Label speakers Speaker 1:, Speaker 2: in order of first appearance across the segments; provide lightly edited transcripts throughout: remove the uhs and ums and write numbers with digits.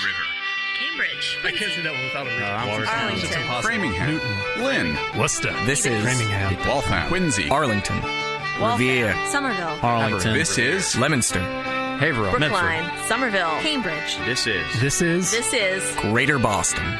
Speaker 1: River.
Speaker 2: Cambridge.
Speaker 3: I can't say that one without a
Speaker 2: Arlington.
Speaker 3: It's impossible.
Speaker 4: Framingham. Lynn.
Speaker 3: Worcester.
Speaker 5: This is
Speaker 3: Framingham.
Speaker 4: Waltham. Quincy.
Speaker 5: Arlington.
Speaker 2: Waltham.
Speaker 5: Revere.
Speaker 2: Somerville.
Speaker 5: Arlington.
Speaker 4: This is
Speaker 5: Leominster.
Speaker 3: Haverhill.
Speaker 2: Brookline. Somerville. Cambridge.
Speaker 1: This is
Speaker 3: This is
Speaker 2: This is
Speaker 5: Greater Boston.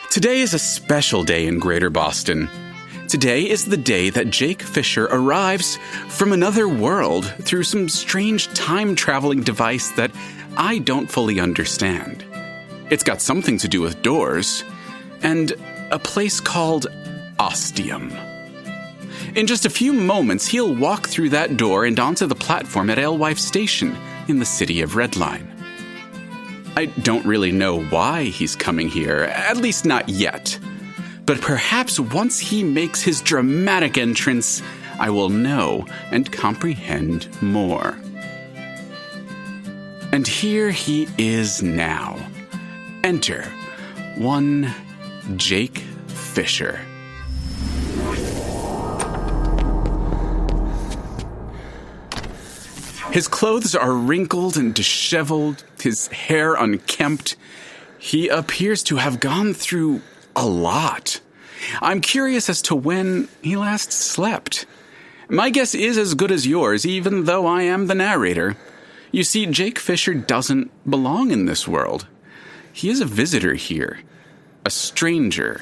Speaker 6: Today is a special day in Greater Boston. Today is the day that Jake Fisher arrives from another world through some strange time-traveling device that I don't fully understand. It's got something to do with doors and a place called Ostium. In just a few moments, he'll walk through that door and onto the platform at Alewife Station in the city of Redline. I don't really know why he's coming here, at least not yet. But perhaps once he makes his dramatic entrance, I will know and comprehend more. And here he is now. Enter one Jake Fisher. His clothes are wrinkled and disheveled, his hair unkempt. He appears to have gone through a lot. I'm curious as to when he last slept. My guess is as good as yours, even though I am the narrator. You see, Jake Fisher doesn't belong in this world. He is a visitor here, a stranger,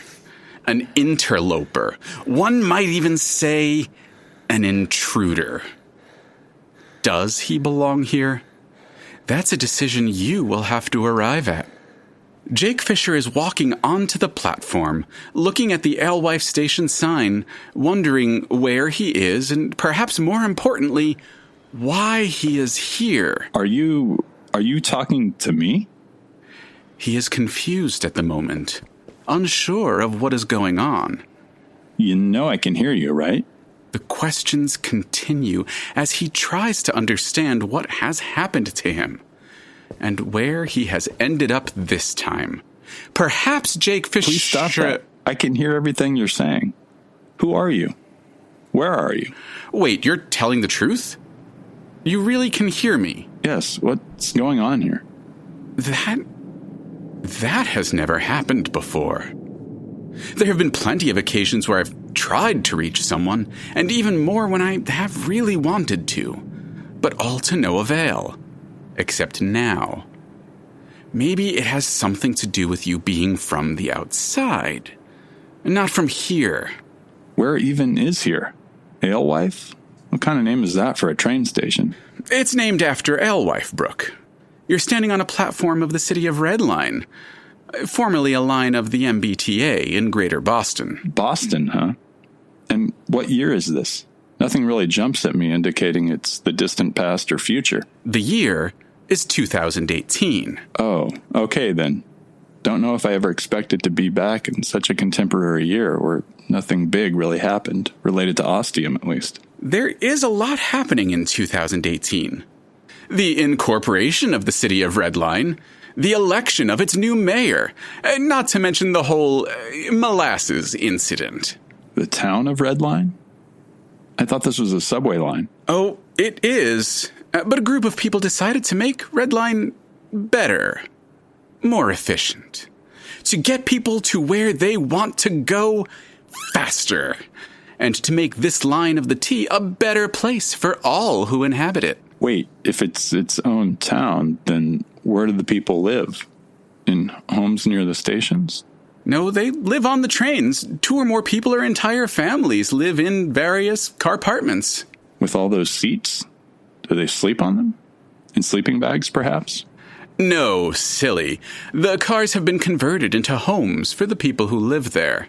Speaker 6: an interloper. One might even say an intruder. Does he belong here? That's a decision you will have to arrive at. Jake Fisher is walking onto the platform, looking at the Alewife Station sign, wondering where he is, and perhaps more importantly, why he is here.
Speaker 7: Are you talking to me?
Speaker 6: He is confused at the moment, unsure of what is going on.
Speaker 7: You know I can hear you, right?
Speaker 6: The questions continue as he tries to understand what has happened to him and where he has ended up this time. Perhaps Jake Fisher...
Speaker 7: Please stop that. I can hear everything you're saying. Who are you? Where are you?
Speaker 6: Wait, you're telling the truth? You really can hear me?
Speaker 7: Yes, what's going on here?
Speaker 6: That has never happened before. There have been plenty of occasions where I've tried to reach someone, and even more when I have really wanted to, but all to no avail. Except now. Maybe it has something to do with you being from the outside, not from here.
Speaker 7: Where even is here? Alewife? What kind of name is that for a train station?
Speaker 6: It's named after Alewife Brook. You're standing on a platform of the city of Redline, formerly a line of the MBTA in Greater Boston.
Speaker 7: Boston, huh? And what year is this? Nothing really jumps at me indicating it's the distant past or future.
Speaker 6: The year is 2018.
Speaker 7: Oh, okay then. Don't know if I ever expected to be back in such a contemporary year where nothing big really happened, related to Ostium at least.
Speaker 6: There is a lot happening in 2018. The incorporation of the city of Redline, the election of its new mayor, not to mention the whole molasses incident.
Speaker 7: The town of Redline? I thought this was a subway line.
Speaker 6: Oh, it is, but a group of people decided to make Redline better, more efficient, to get people to where they want to go faster, and to make this line of the T a better place for all who inhabit it.
Speaker 7: Wait, if it's its own town, then where do the people live? In homes near the stations?
Speaker 6: No, they live on the trains. 2 or more people or entire families live in various carpartments.
Speaker 7: With all those seats? Do they sleep on them? In sleeping bags, perhaps?
Speaker 6: No, silly. The cars have been converted into homes for the people who live there.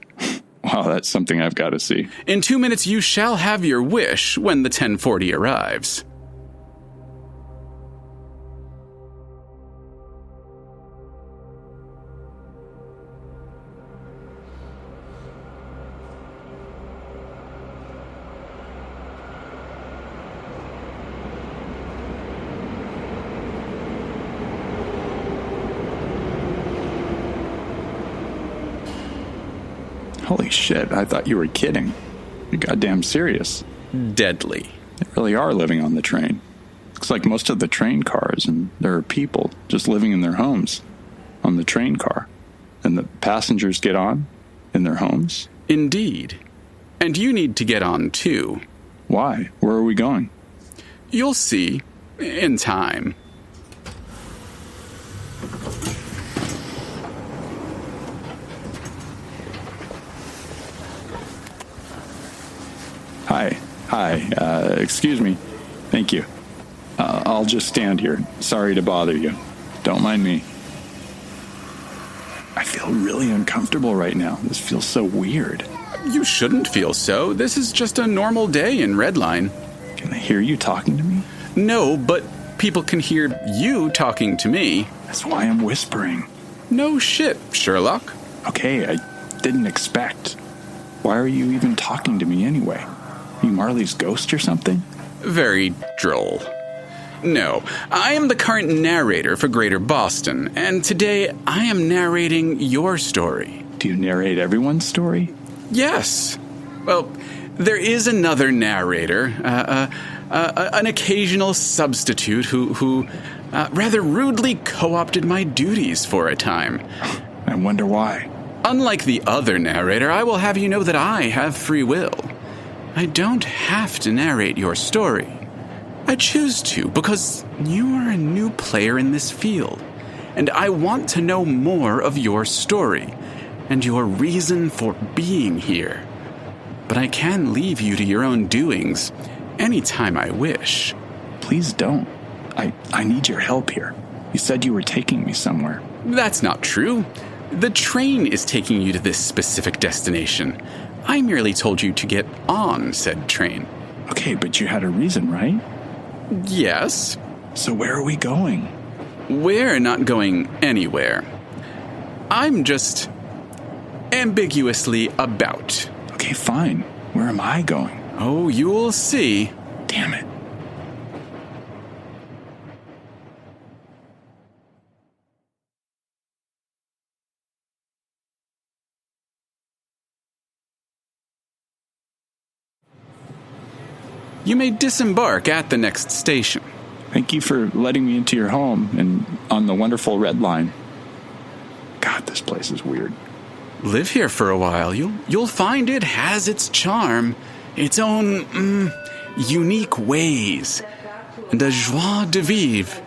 Speaker 7: Wow, that's something I've got to see.
Speaker 6: In 2 minutes, you shall have your wish when the 1040 arrives.
Speaker 7: Holy shit, I thought you were kidding. You're goddamn serious.
Speaker 6: Deadly.
Speaker 7: They really are living on the train. Looks like most of the train cars, and there are people just living in their homes on the train car. And the passengers get on in their homes?
Speaker 6: Indeed. And you need to get on too.
Speaker 7: Why? Where are we going?
Speaker 6: You'll see. In time.
Speaker 7: Hi. Excuse me. Thank you. I'll just stand here. Sorry to bother you. Don't mind me. I feel really uncomfortable right now. This feels so weird.
Speaker 6: You shouldn't feel so. This is just a normal day in Redline.
Speaker 7: Can they hear you talking to me?
Speaker 6: No, but people can hear you talking to me.
Speaker 7: That's why I'm whispering.
Speaker 6: No shit, Sherlock.
Speaker 7: Okay, I didn't expect. Why are you even talking to me anyway? Are you Marley's ghost or something?
Speaker 6: Very droll. No, I am the current narrator for Greater Boston, and today I am narrating your story.
Speaker 7: Do you narrate everyone's story?
Speaker 6: Yes. Well, there is another narrator, an occasional substitute who rather rudely co-opted my duties for a time.
Speaker 7: I wonder why.
Speaker 6: Unlike the other narrator, I will have you know that I have free will. I don't have to narrate your story. I choose to because you are a new player in this field, and I want to know more of your story and your reason for being here. But I can leave you to your own doings anytime I wish.
Speaker 7: Please don't. I need your help here. You said you were taking me somewhere.
Speaker 6: That's not true. The train is taking you to this specific destination. I merely told you to get on said train.
Speaker 7: Okay, but you had a reason, right?
Speaker 6: Yes.
Speaker 7: So where are we going?
Speaker 6: We're not going anywhere. I'm just ambiguously about.
Speaker 7: Okay, fine. Where am I going?
Speaker 6: Oh, you'll see.
Speaker 7: Damn it.
Speaker 6: You may disembark at the next station.
Speaker 7: Thank you for letting me into your home and on the wonderful Red Line. God, this place is weird.
Speaker 6: Live here for a while. You'll find it has its charm, its own unique ways, and a joie de vivre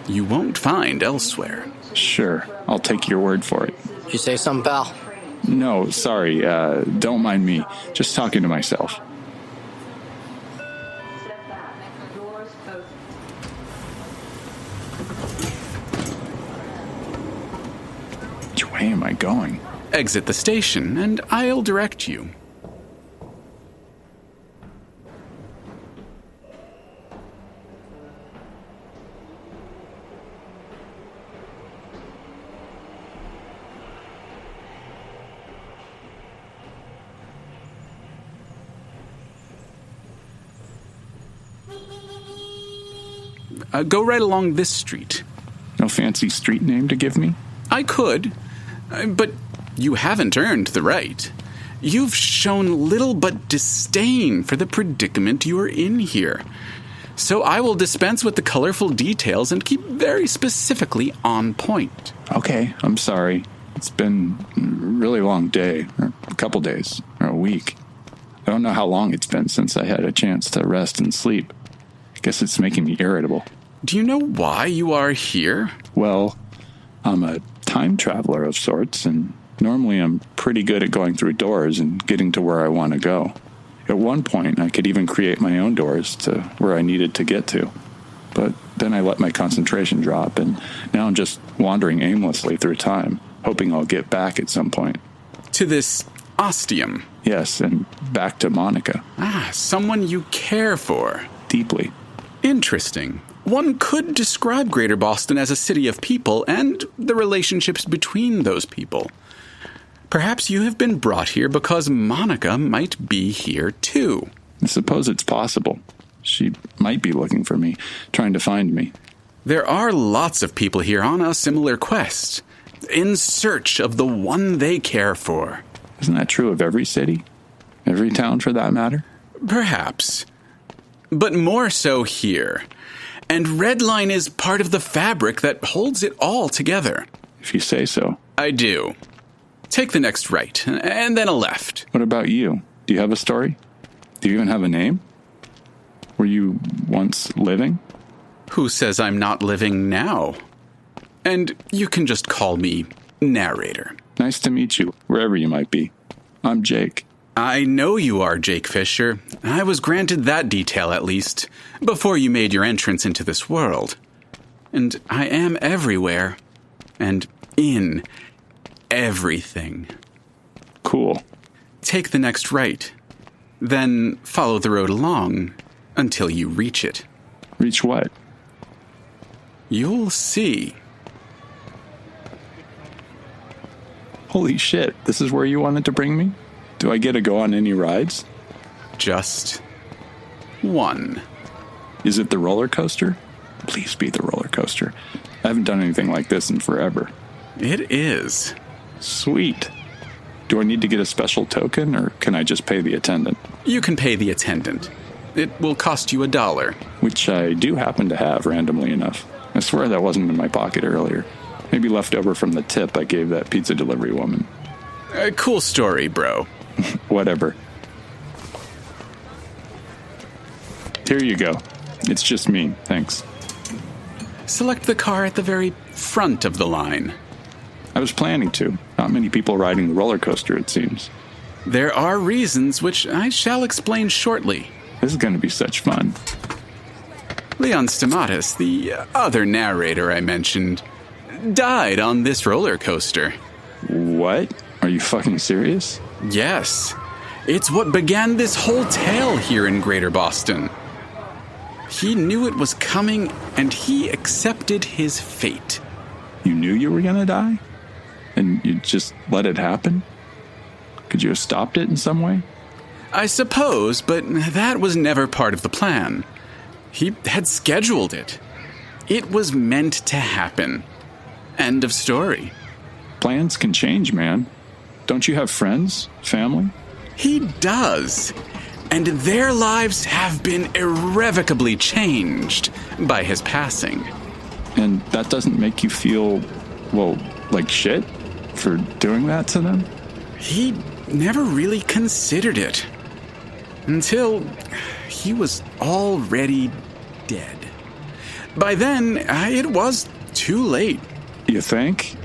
Speaker 6: you won't find elsewhere.
Speaker 7: Sure, I'll take your word for it.
Speaker 1: Did you say something, pal?
Speaker 7: No, sorry, don't mind me. Just talking to myself. Which way am I going?
Speaker 6: Exit the station, and I'll direct you. Go right along this street.
Speaker 7: No fancy street name to give me?
Speaker 6: I could, but you haven't earned the right. You've shown little but disdain for the predicament you are in here. So I will dispense with the colorful details and keep very specifically on point.
Speaker 7: Okay, I'm sorry. It's been a really long day, or a couple days, or a week. I don't know how long it's been since I had a chance to rest and sleep. I guess it's making me irritable.
Speaker 6: Do you know why you are here?
Speaker 7: Well, I'm a time traveler of sorts, and normally I'm pretty good at going through doors and getting to where I want to go. At one point, I could even create my own doors to where I needed to get to. But then I let my concentration drop, and now I'm just wandering aimlessly through time, hoping I'll get back at some point.
Speaker 6: To this ostium.
Speaker 7: Yes, and back to Monica.
Speaker 6: Someone you care for.
Speaker 7: Deeply.
Speaker 6: Interesting. One could describe Greater Boston as a city of people and the relationships between those people. Perhaps you have been brought here because Monica might be here too.
Speaker 7: I suppose it's possible. She might be looking for me, trying to find me.
Speaker 6: There are lots of people here on a similar quest, in search of the one they care for.
Speaker 7: Isn't that true of every city? Every town, for that matter?
Speaker 6: Perhaps. But more so here. And Redline is part of the fabric that holds it all together.
Speaker 7: If you say so.
Speaker 6: I do. Take the next right, and then a left.
Speaker 7: What about you? Do you have a story? Do you even have a name? Were you once living?
Speaker 6: Who says I'm not living now? And you can just call me narrator.
Speaker 7: Nice to meet you, wherever you might be. I'm Jake.
Speaker 6: I know you are Jake Fisher. I was granted that detail, at least, before you made your entrance into this world. And I am everywhere. And in everything.
Speaker 7: Cool.
Speaker 6: Take the next right. Then follow the road along until you reach it.
Speaker 7: Reach what?
Speaker 6: You'll see.
Speaker 7: Holy shit, this is where you wanted to bring me? Do I get to go on any rides?
Speaker 6: Just one.
Speaker 7: Is it the roller coaster? Please be the roller coaster. I haven't done anything like this in forever.
Speaker 6: It is.
Speaker 7: Sweet. Do I need to get a special token, or can I just pay the attendant?
Speaker 6: You can pay the attendant. It will cost you $1.
Speaker 7: Which I do happen to have, randomly enough. I swear that wasn't in my pocket earlier. Maybe left over from the tip I gave that pizza delivery woman.
Speaker 6: A cool story, bro.
Speaker 7: Whatever. Here you go. It's just me, thanks.
Speaker 6: Select the car at the very front of the line.
Speaker 7: I was planning to. Not many people riding the roller coaster, it seems.
Speaker 6: There are reasons which I shall explain shortly.
Speaker 7: This is going to be such fun.
Speaker 6: Leon Stamatis, the other narrator I mentioned, died on this roller coaster.
Speaker 7: What? Are you fucking serious?
Speaker 6: Yes. It's what began this whole tale here in Greater Boston. He knew it was coming, and he accepted his fate.
Speaker 7: You knew you were going to die? And you just let it happen? Could you have stopped it in some way?
Speaker 6: I suppose, but that was never part of the plan. He had scheduled it. It was meant to happen. End of story.
Speaker 7: Plans can change, man. Don't you have friends? Family?
Speaker 6: He does. And their lives have been irrevocably changed by his passing.
Speaker 7: And that doesn't make you feel, well, like shit for doing that to them?
Speaker 6: He never really considered it. Until he was already dead. By then, it was too late.
Speaker 7: You think?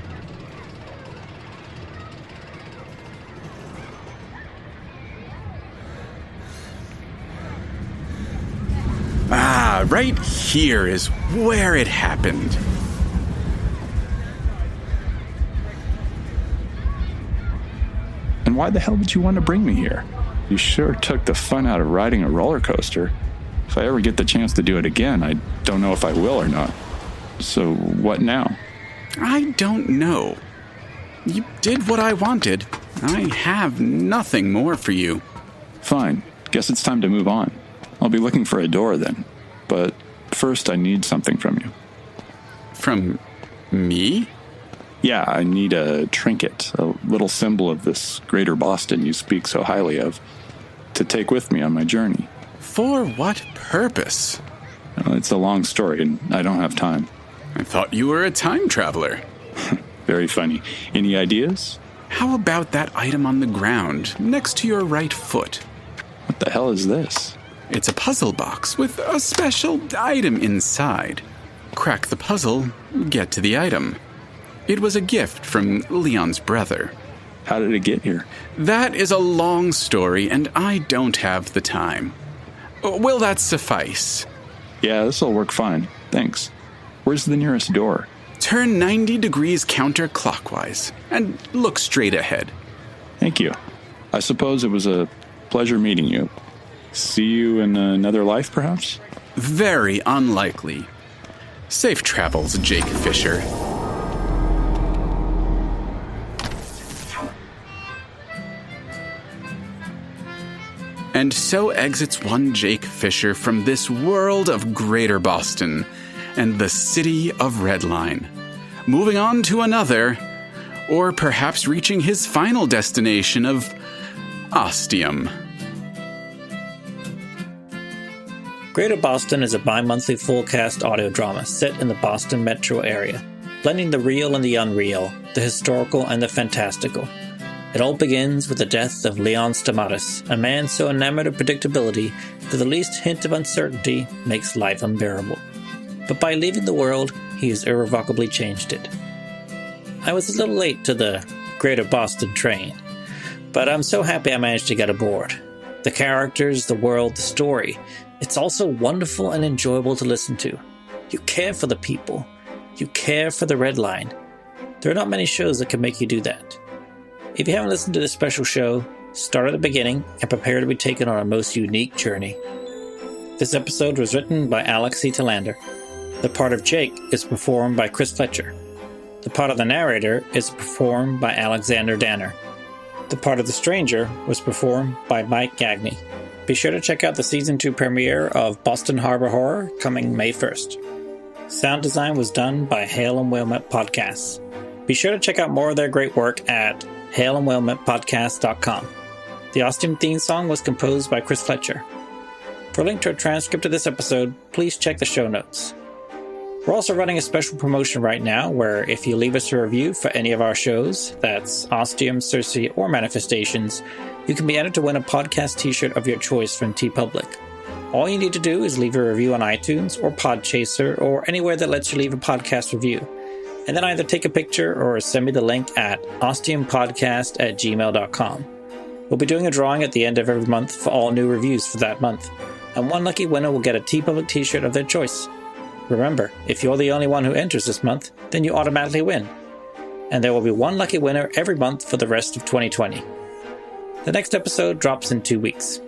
Speaker 6: Right here is where it happened.
Speaker 7: And why the hell did you want to bring me here? You sure took the fun out of riding a roller coaster. If I ever get the chance to do it again, I don't know if I will or not. So what now?
Speaker 6: I don't know. You did what I wanted. I have nothing more for you.
Speaker 7: Fine. Guess it's time to move on. I'll be looking for a door then. But first I need something from you.
Speaker 6: From me?
Speaker 7: Yeah, I need a trinket, a little symbol of this Greater Boston you speak so highly of, to take with me on my journey.
Speaker 6: For what purpose?
Speaker 7: It's a long story, and I don't have time.
Speaker 6: I thought you were a time traveler.
Speaker 7: Very funny. Any ideas?
Speaker 6: How about that item on the ground, next to your right foot?
Speaker 7: What the hell is this?
Speaker 6: It's a puzzle box with a special item inside. Crack the puzzle, get to the item. It was a gift from Leon's brother.
Speaker 7: How did it get here?
Speaker 6: That is a long story, and I don't have the time. Will that suffice?
Speaker 7: Yeah, this'll work fine. Thanks. Where's the nearest door?
Speaker 6: Turn 90 degrees counterclockwise and look straight ahead.
Speaker 7: Thank you. I suppose it was a pleasure meeting you. See you in another life, perhaps?
Speaker 6: Very unlikely. Safe travels, Jake Fisher. And so exits one Jake Fisher from this world of Greater Boston and the city of Redline, moving on to another, or perhaps reaching his final destination of Ostium.
Speaker 1: Greater Boston is a bi-monthly full-cast audio drama set in the Boston metro area, blending the real and the unreal, the historical and the fantastical. It all begins with the death of Leon Stamatis, a man so enamored of predictability that the least hint of uncertainty makes life unbearable. But by leaving the world, he has irrevocably changed it. I was a little late to the Greater Boston train, but I'm so happy I managed to get aboard. The characters, the world, the story, it's also wonderful and enjoyable to listen to. You care for the people. You care for the Red Line. There are not many shows that can make you do that. If you haven't listened to this special show, start at the beginning and prepare to be taken on a most unique journey. This episode was written by Alex C. Telander. The part of Jake is performed by Chris Fletcher. The part of the narrator is performed by Alexander Danner. The part of the stranger was performed by Mike Gagney. Be sure to check out the Season 2 premiere of Boston Harbor Horror coming May 1st. Sound design was done by Hale and Wilmette Podcasts. Be sure to check out more of their great work at haleandwilmettepodcast.com. The Ostium theme song was composed by Chris Fletcher. For a link to a transcript of this episode, please check the show notes. We're also running a special promotion right now where if you leave us a review for any of our shows, that's Ostium, Circe, or Manifestations, you can be entered to win a podcast t-shirt of your choice from TeePublic. All you need to do is leave a review on iTunes or Podchaser or anywhere that lets you leave a podcast review. And then either take a picture or send me the link at ostiumpodcast@gmail.com. We'll be doing a drawing at the end of every month for all new reviews for that month, and one lucky winner will get a TeePublic t-shirt of their choice. Remember, if you're the only one who enters this month, then you automatically win. And there will be one lucky winner every month for the rest of 2020. The next episode drops in 2 weeks.